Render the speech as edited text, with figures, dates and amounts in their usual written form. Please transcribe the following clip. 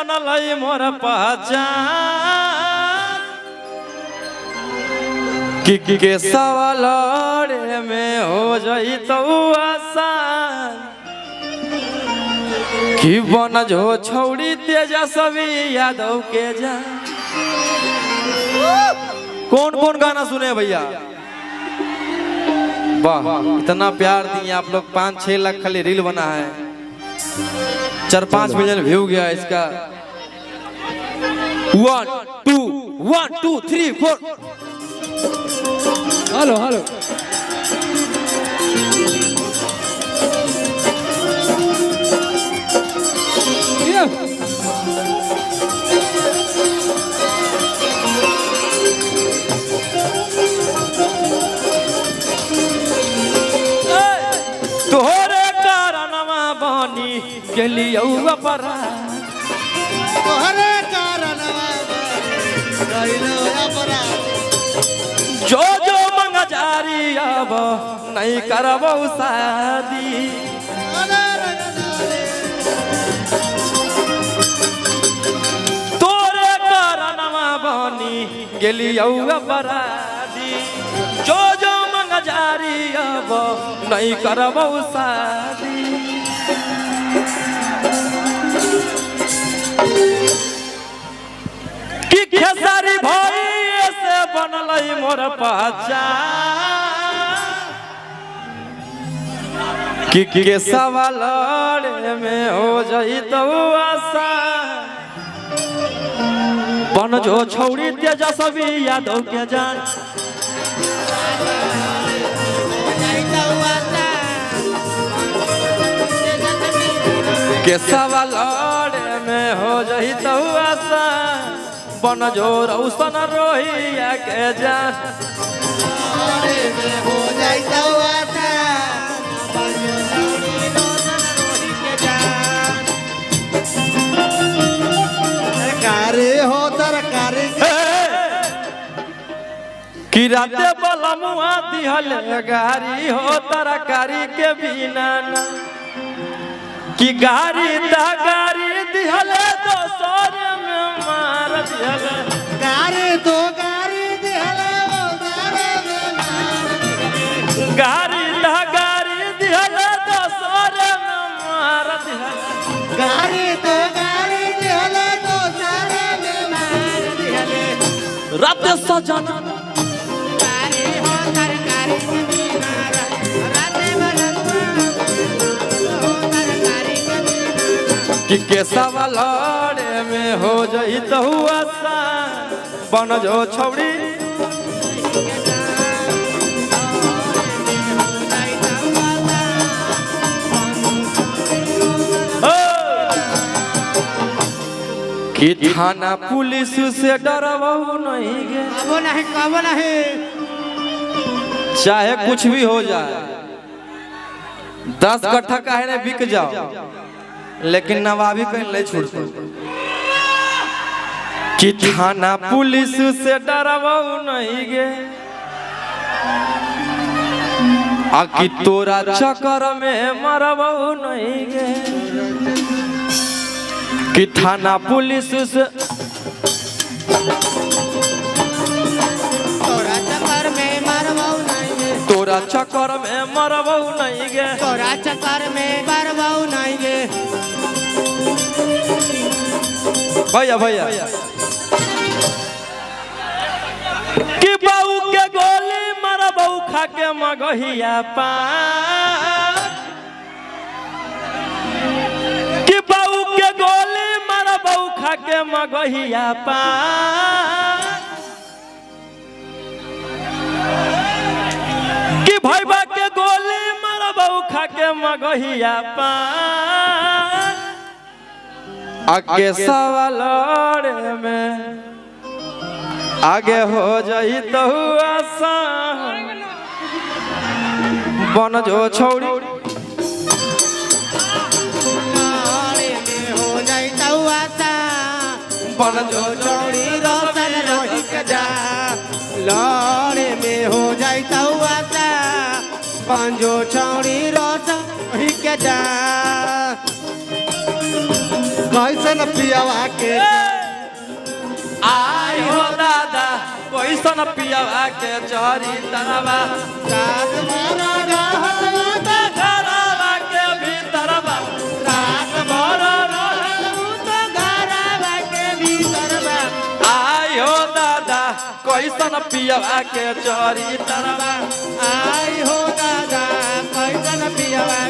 बनल मोर पहचान कि सवाल में हो जाई तो आसान कि बन जो छौड़ी तेजस्वी यादव के जा। कौन कौन गाना सुने भैया? वाह इतना प्यार दिए आप लोग। 5-6 लाख खाली रील बना है, 4-5 मिलियन व्यू गया इसका। 1 2 3 4 हेलो हेलो तोहरे कारणवा बनी गेलियौ अपरा, तोहरे कारणवा गइलो अपरा। जो जो मंग जारी अब नहीं करबौ शादी। तोरे कारणवा बनी गेलियौ अपराधी, जो जो मंग जारी अब नहीं करबौ शादी। कि खेसारी भाई से बनल मोर पहचान कि सवाल में हो जाई तो आसान बन जो छौड़ी तेजस्वी यादव के जान। के सवाल में हो जाई तो आसान बन जो रौशन रोहिया के जान। हो जाई तो आसान बन जो रौशन के जान। तरकारी हो तरकारी कि राते बलमुआ दिहल गारी हो तरकारी के बिना ना कि गारी ता गारी दिहल दोसर में मार दिहल। गारी तो गारी दिहले वो गारे में मार गारी ता गारी दिहल दोसर में मार दिहल। गारी तो गारी दिहले तो सारे में मार दिहले। रात सजन गारी हो तरकारी के बिना राते बलमुआ हो तरकारी के बिना। कि सवाल में हो जाई तो आसान बन जो छौड़ी कि थाना पुलिस से डरबौ नहीं गे। कबो नहीं चाहे कुछ भी हो जाए 10 कट्ठा काहे ने बिक जाओ लेकिन नवाबी कहीं नहीं छूटते। कि थाना पुलिस से डरबौ नहीं गे आ कि तोरा चक्कर में मरबौ नहीं गे। कि थाना पुलिस से तोरा चक्कर में मरबौ नहीं गे। तोरा चक्कर में मरबौ नहीं गे। तोरा चक्कर में मरबौ नहीं गे। भैया भैया कि बहू के गोली मरबौ खा के मगहिया पान। कि बहू के गोली मरबौ खा के मगहिया पान। कि भैया के गोली मरबौ खा के मगहिया पान। आगे सवाल में आगे हो जाई तो आसान बन जो छौड़ी हो जाई तो आसान बन जो छौड़ी रोशन रोही के जा। लड़े में हो जाई तो आसान पंजो छौड़ी रोशन रोही के जा। कैसन पियावा के आई हो दादा कैसन पियावा के चोरी तरवा रात भर रहलू त घरवा के भीतरवा रात भर रहलू त घरवा के भीतरवा आई हो दादा कैसन पियावा के चोरी तरवा आई हो दादा कैसन पियावा